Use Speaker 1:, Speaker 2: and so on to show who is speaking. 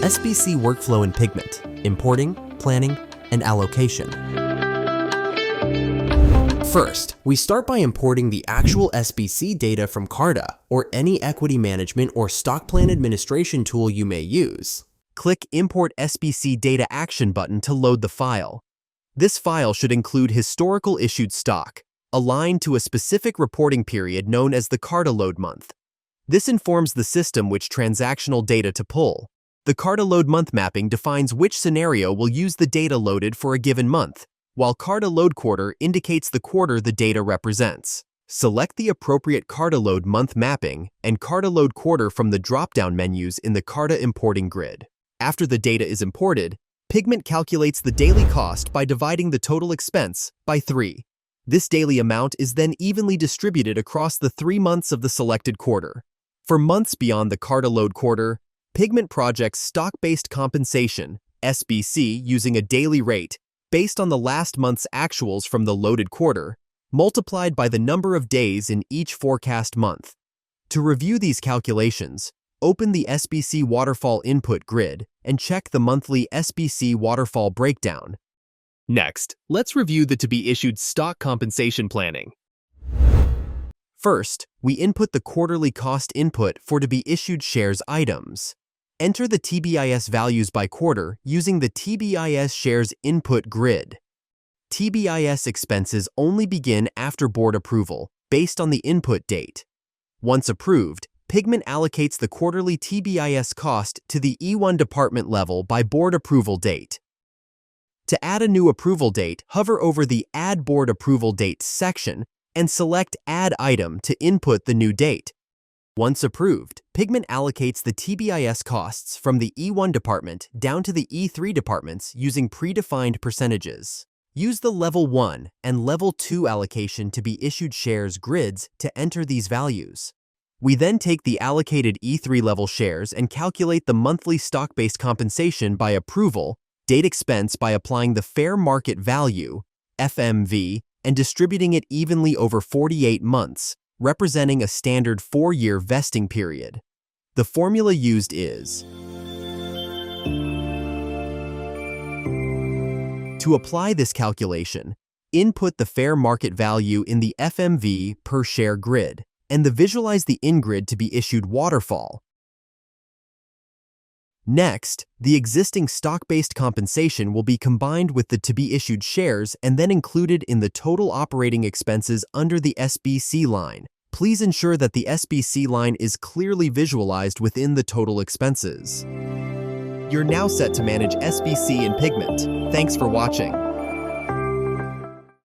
Speaker 1: SBC workflow in Pigment: importing, planning, and allocation. First, we start by importing the actual SBC data from Carta or any equity management or stock plan administration tool you may use. Click Import SBC Data Action button to load the file. This file should include historical issued stock, aligned to a specific reporting period known as the Carta load month. This informs the system which transactional data to pull. The Carta load month mapping defines which scenario will use the data loaded for a given month, while Carta load quarter indicates the quarter the data represents. Select the appropriate Carta load month mapping and Carta load quarter from the drop-down menus in the Carta importing grid. After the data is imported, Pigment calculates the daily cost by dividing the total expense by 3. This daily amount is then evenly distributed across the 3 months of the selected quarter. For months beyond the Carta load quarter, Pigment projects stock-based compensation, SBC, using a daily rate based on the last month's actuals from the loaded quarter, multiplied by the number of days in each forecast month. To review these calculations, open the SBC waterfall input grid and check the monthly SBC waterfall breakdown. Next, let's review the to-be-issued stock compensation planning. First, we input the quarterly cost input for to-be-issued shares items. Enter the TBIS values by quarter using the TBIS shares input grid. TBIS expenses only begin after board approval, based on the input date. Once approved, Pigment allocates the quarterly TBIS cost to the E1 department level by board approval date. To add a new approval date, hover over the Add Board Approval Date section and select Add Item to input the new date. Once approved, Pigment allocates the TBIS costs from the E1 department down to the E3 departments using predefined percentages. Use the Level 1 and Level 2 allocation to be issued shares grids to enter these values. We then take the allocated E3 level shares and calculate the monthly stock-based compensation by approval, date expense by applying the fair market value, FMV, and distributing it evenly over 48 months, representing a standard 4-year vesting period. The formula used is: to apply this calculation, input the fair market value in the FMV per share grid, and visualize the in-grid to be issued waterfall. Next, the existing stock-based compensation will be combined with the to-be-issued shares and then included in the total operating expenses under the SBC line. Please ensure that the SBC line is clearly visualized within the total expenses. You're now set to manage SBC in Pigment. Thanks for watching.